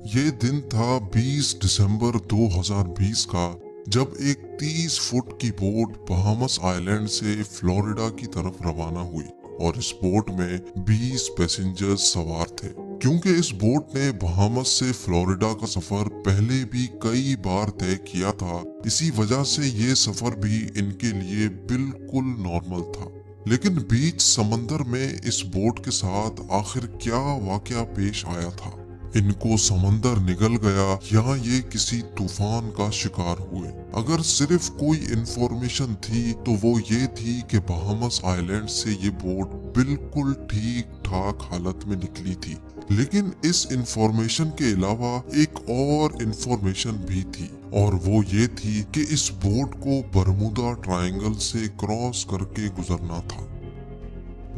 ये दिन था 20 दिसंबर 2020 का, जब एक 30 फुट की बोट बहामस आइलैंड से फ्लोरिडा की तरफ रवाना हुई और इस बोट में 20 पैसेंजर्स सवार थे। क्योंकि इस बोट ने बहामस से फ्लोरिडा का सफर पहले भी कई बार तय किया था, इसी वजह से ये सफर भी इनके लिए बिल्कुल नॉर्मल था। लेकिन बीच समंदर में इस बोट के साथ आखिर क्या वाकया पेश आया था? इनको समंदर निगल गया या ये किसी तूफान का शिकार हुए? अगर सिर्फ कोई इंफॉर्मेशन थी तो वो ये थी कि बहामस आइलैंड से ये बोट बिल्कुल ठीक ठाक हालत में निकली थी। लेकिन इस इंफॉर्मेशन के अलावा एक और इंफॉर्मेशन भी थी, और वो ये थी कि इस बोट को बरमूदा ट्रायंगल से क्रॉस करके गुजरना था।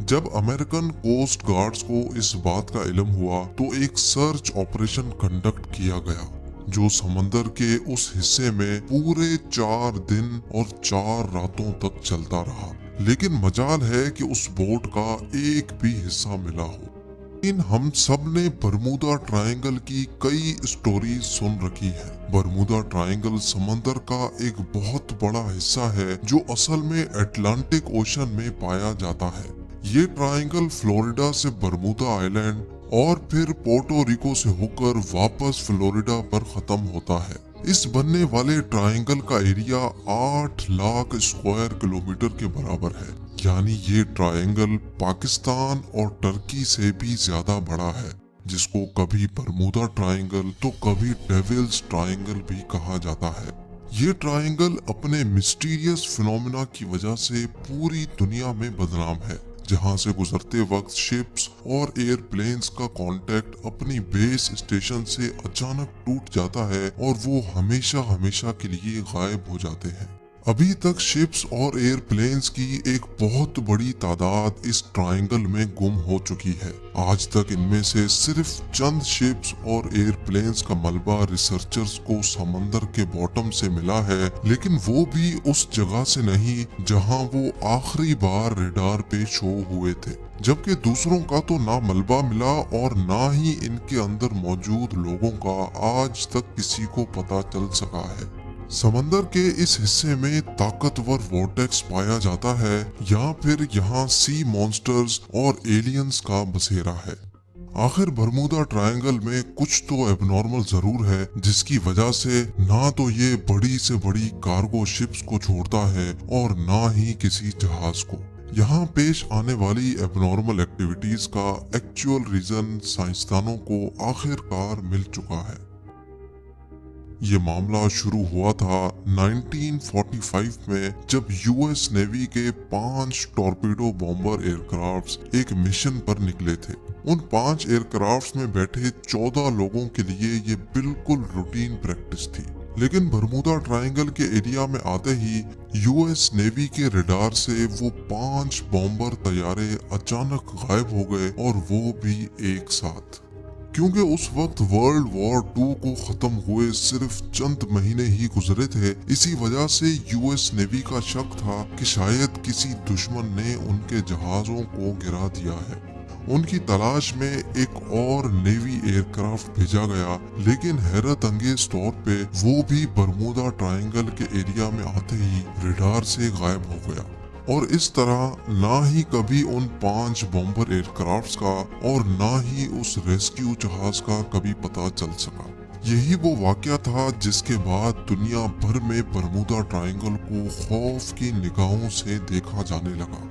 जब अमेरिकन कोस्ट गार्ड्स को इस बात का इल्म हुआ तो एक सर्च ऑपरेशन कंडक्ट किया गया, जो समंदर के उस हिस्से में पूरे 4 दिन और 4 रातों तक चलता रहा। लेकिन मजाल है कि उस बोट का एक भी हिस्सा मिला हो। लेकिन हम सब ने बरमूदा ट्रायंगल की कई स्टोरी सुन रखी है। बरमूदा ट्रायंगल समंदर का एक बहुत बड़ा हिस्सा है जो असल में अटलांटिक ओशन में पाया जाता है। ये ट्रायंगल फ्लोरिडा से बरमूदा आइलैंड और फिर पोर्टो रिको से होकर वापस फ्लोरिडा पर खत्म होता है। इस बनने वाले ट्रायंगल का एरिया 8 लाख स्क्वायर किलोमीटर के बराबर है, यानी ये ट्रायंगल पाकिस्तान और टर्की से भी ज्यादा बड़ा है, जिसको कभी बरमूदा ट्रायंगल तो कभी डेविल्स ट्रायंगल भी कहा जाता है। ये ट्रायंगल अपने मिस्टीरियस फिनोमेना की वजह से पूरी दुनिया में बदनाम है, जहां से गुजरते वक्त शिप्स और एयरप्लेन्स का कांटेक्ट अपनी बेस स्टेशन से अचानक टूट जाता है और वो हमेशा हमेशा के लिए गायब हो जाते हैं। अभी तक शिप्स और एयरप्लेन्स की एक बहुत बड़ी तादाद इस ट्रायंगल में गुम हो चुकी है। आज तक इनमें से सिर्फ चंद शिप्स और एयरप्लेन्स का मलबा रिसर्चर्स को समंदर के बॉटम से मिला है, लेकिन वो भी उस जगह से नहीं जहां वो आखिरी बार रेडार पे शो हुए थे। जबकि दूसरों का तो ना मलबा मिला और ना ही इनके अंदर मौजूद लोगों का आज तक किसी को पता चल सका है। समंदर के इस हिस्से में ताकतवर वोर्टेक्स पाया जाता है या फिर यहाँ सी मॉन्स्टर्स और एलियंस का बसेरा है। आखिर बरमूदा ट्रायंगल में कुछ तो एबनॉर्मल जरूर है, जिसकी वजह से ना तो ये बड़ी से बड़ी कार्गो शिप्स को छोड़ता है और ना ही किसी जहाज को। यहाँ पेश आने वाली एबनॉर्मल एक्टिविटीज का एक्चुअल रीजन साइंसदानों को आखिरकार मिल चुका है। ये मामला शुरू हुआ था 1945 में, जब यूएस नेवी के 5 टॉर्पीडो बॉम्बर एयरक्राफ्ट्स एक मिशन पर निकले थे। उन 5 एयरक्राफ्ट्स में बैठे 14 लोगों के लिए ये बिल्कुल रूटीन प्रैक्टिस थी। लेकिन बरमूदा ट्रायंगल के एरिया में आते ही यूएस नेवी के रडार से वो 5 बॉम्बर तैयारे अचानक गायब हो गए, और वो भी एक साथ। क्योंकि उस वक्त वर्ल्ड वॉर 2 को खत्म हुए सिर्फ चंद महीने ही गुजरे थे, इसी वजह से यूएस नेवी का शक था कि शायद किसी दुश्मन ने उनके जहाजों को गिरा दिया है। उनकी तलाश में एक और नेवी एयरक्राफ्ट भेजा गया, लेकिन हैरत अंगेज तौर पे वो भी बरमूदा ट्रायंगल के एरिया में आते ही रडार से गायब हो गया। और इस तरह ना ही कभी उन 5 बॉम्बर एयरक्राफ्ट्स का और ना ही उस रेस्क्यू जहाज का कभी पता चल सका। यही वो वाकया था जिसके बाद दुनिया भर में बरमूदा ट्रायंगल को खौफ की निगाहों से देखा जाने लगा।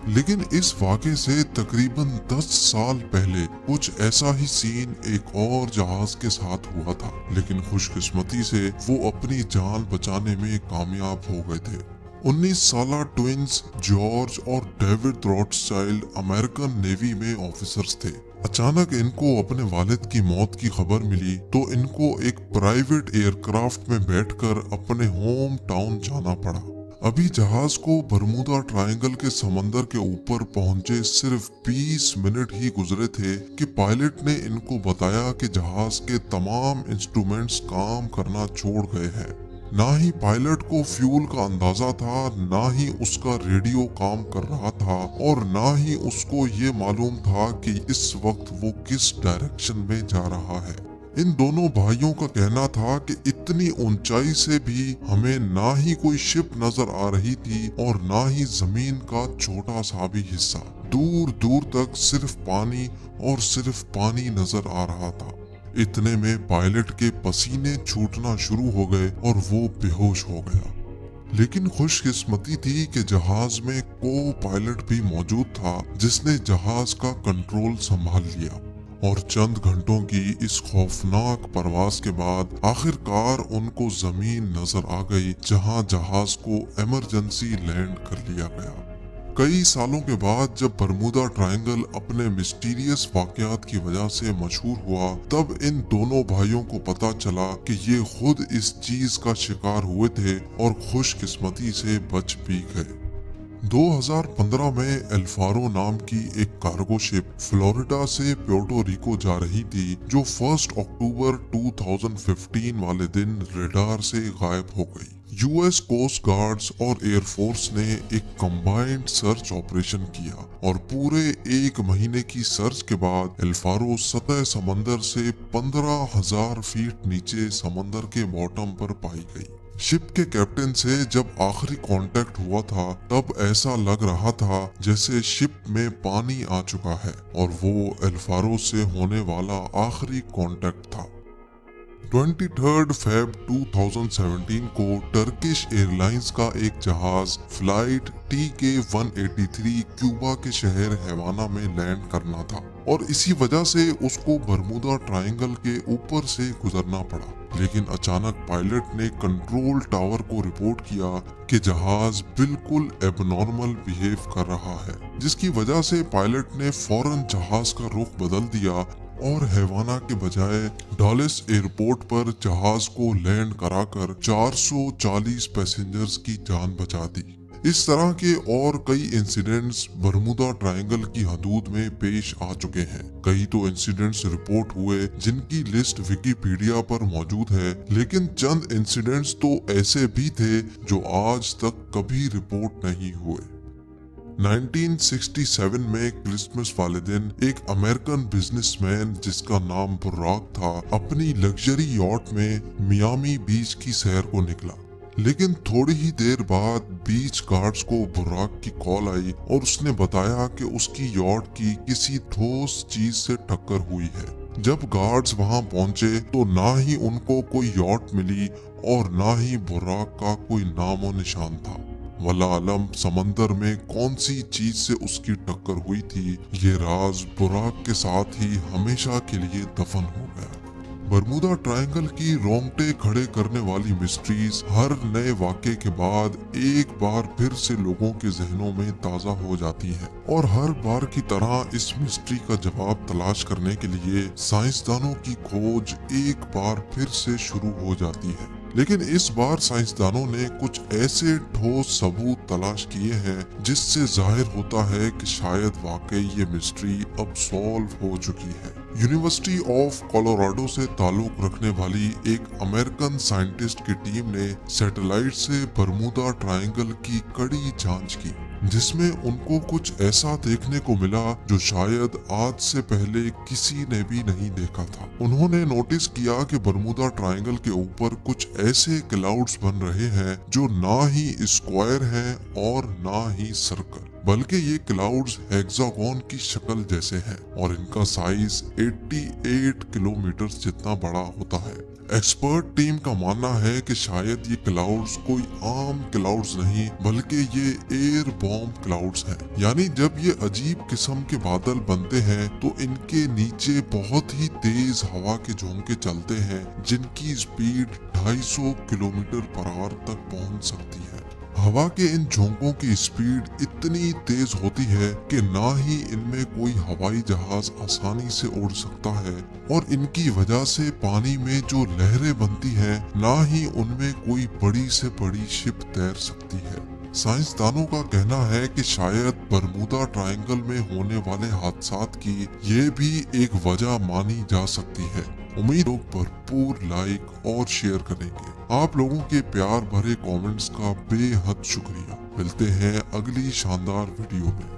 लेकिन इस वाक़े से तकरीबन 10 साल पहले कुछ ऐसा ही सीन एक और जहाज के साथ हुआ था, लेकिन खुशकिस्मती से वो अपनी जान बचाने में कामयाब हो गए थे। 19 साला ट्विंस जॉर्ज और डेविड रॉथस्चाइल्ड अमेरिकन नेवी में ऑफिसर्स थे। अचानक इनको अपने वालिद की मौत की खबर मिली तो इनको एक प्राइवेट एयरक्राफ्ट में बैठकर अपने होम टाउन जाना पड़ा। अभी जहाज को बरमूदा ट्रायंगल के समंदर के ऊपर पहुंचे सिर्फ 20 मिनट ही गुजरे थे कि पायलट ने इनको बताया कि जहाज के तमाम इंस्ट्रूमेंट्स काम करना छोड़ गए हैं। ना ही पायलट को फ्यूल का अंदाजा था, ना ही उसका रेडियो काम कर रहा था, और ना ही उसको ये मालूम था कि इस वक्त वो किस डायरेक्शन में जा रहा है। इन दोनों भाइयों का कहना था कि इतनी ऊंचाई से भी हमें ना ही कोई शिप नजर आ रही थी और ना ही जमीन का छोटा सा भी हिस्सा। दूर दूर तक सिर्फ पानी और सिर्फ पानी नजर आ रहा था। इतने में पायलट के पसीने छूटना शुरू हो गए और वो बेहोश हो गया। लेकिन खुशकिस्मती थी कि जहाज में को पायलट भी मौजूद था जिसने जहाज का कंट्रोल संभाल लिया और चंद घंटों की इस खौफनाक परवास के बाद आखिरकार उनको जमीन नजर आ गई जहां जहाज को इमरजेंसी लैंड कर लिया गया। कई सालों के बाद जब बरमूदा ट्रायंगल अपने मिस्टीरियस वाकयात की वजह से मशहूर हुआ, तब इन दोनों भाइयों को पता चला कि ये खुद इस चीज का शिकार हुए थे और खुशकिस्मती से बच भी गए। 2015 में एल्फारो नाम की एक कार्गो शिप फ्लोरिडा से प्योर्टो रिको जा रही थी जो 1 अक्टूबर 2015 वाले दिन रडार से गायब हो गई। यूएस कोस्ट गार्ड्स और एयरफोर्स ने एक कंबाइंड सर्च ऑपरेशन किया और पूरे 1 महीने की सर्च के बाद एल्फारो सतह समंदर से 15,000 फीट नीचे समंदर के बॉटम पर पाई गई। शिप के कैप्टन से जब आखिरी कांटेक्ट हुआ था तब ऐसा लग रहा था जैसे शिप में पानी आ चुका है और वो एल्फारो से होने वाला आखिरी कांटेक्ट था। 23 फेब 2017 को टर्किश एयरलाइंस का एक जहाज फ्लाइट TK-183 क्यूबा के शहर हैवाना में लैंड करना था और इसी वजह से उसको बरमूदा ट्रायंगल के ऊपर से गुजरना पड़ा। लेकिन अचानक पायलट ने कंट्रोल टावर को रिपोर्ट किया कि जहाज बिल्कुल एबनॉर्मल बिहेव कर रहा है, जिसकी वजह से पायलट ने फौरन जहाज का रुख बदल दिया और हैवाना के बजाय डॉलेस एयरपोर्ट पर जहाज को लैंड कराकर 440 पैसेंजर्स की जान बचा दी। इस तरह के और कई इंसिडेंट्स बरमूदा ट्रायंगल की हदूद में पेश आ चुके हैं। कई तो इंसिडेंट्स रिपोर्ट हुए जिनकी लिस्ट विकिपीडिया पर मौजूद है, लेकिन चंद इंसिडेंट्स तो ऐसे भी थे जो आज तक कभी रिपोर्ट नहीं हुए। 1967 में क्रिसमस वाले दिन एक अमेरिकन बिजनेसमैन जिसका नाम बुर्राक था अपनी लग्जरी यॉट में मियामी बीच की सैर को निकला। लेकिन थोड़ी ही देर बाद बीच गार्ड्स को बुर्राक की कॉल आई और उसने बताया कि उसकी यॉट की किसी ठोस चीज से टक्कर हुई है। जब गार्ड्स वहां पहुंचे तो ना ही उनको कोई यॉट मिली और ना ही बुर्राक का कोई नामो निशान था। वल्लाह आलम समंदर में कौन सी चीज से उसकी टक्कर हुई थी, ये राज बुर्राक के साथ ही हमेशा के लिए दफन हो गया। बरमूदा ट्रायंगल की रोंगटे खड़े करने वाली मिस्ट्रीज हर नए वाक़े के बाद एक बार फिर से लोगों के जहनों में ताज़ा हो जाती हैं और हर बार की तरह इस मिस्ट्री का जवाब तलाश करने के लिए साइंसदानों की खोज एक बार फिर से शुरू हो जाती है। लेकिन इस बार साइंसदानों ने कुछ ऐसे ठोस सबूत तलाश किए हैं जिससे जाहिर होता है कि शायद वाकई ये मिस्ट्री अब सॉल्व हो चुकी है। यूनिवर्सिटी ऑफ कोलोराडो से ताल्लुक रखने वाली एक अमेरिकन साइंटिस्ट की टीम ने सैटेलाइट से बरमूदा ट्रायंगल की कड़ी जांच की, जिसमें उनको कुछ ऐसा देखने को मिला जो शायद आज से पहले किसी ने भी नहीं देखा था। उन्होंने नोटिस किया कि बरमूदा ट्रायंगल के ऊपर कुछ ऐसे क्लाउड्स बन रहे हैं जो ना ही स्क्वायर हैं और ना ही सर्कल, बल्कि ये क्लाउड्स हेक्सागोन की शक्ल जैसे हैं और इनका साइज 88 किलोमीटर जितना बड़ा होता है। एक्सपर्ट टीम का मानना है कि शायद ये क्लाउड्स कोई आम क्लाउड्स नहीं बल्कि ये एयर बॉम्ब क्लाउड्स हैं। यानी जब ये अजीब किस्म के बादल बनते हैं तो इनके नीचे बहुत ही तेज हवा के झोंके चलते हैं जिनकी स्पीड 250 किलोमीटर पर आवर तक पहुंच सकती है। हवा के इन झोंकों की स्पीड इतनी तेज होती है कि ना ही इनमें कोई हवाई जहाज आसानी से उड़ सकता है और इनकी वजह से पानी में जो लहरें बनती हैं ना ही उनमें कोई बड़ी से बड़ी शिप तैर सकती है। साइंसदानों का कहना है कि शायद बरमूदा ट्रायंगल में होने वाले हादसात की ये भी एक वजह मानी जा सकती है। उम्मीद लोग भरपूर लाइक और शेयर करेंगे। आप लोगों के प्यार भरे कमेंट्स का बेहद शुक्रिया। मिलते हैं अगली शानदार वीडियो में।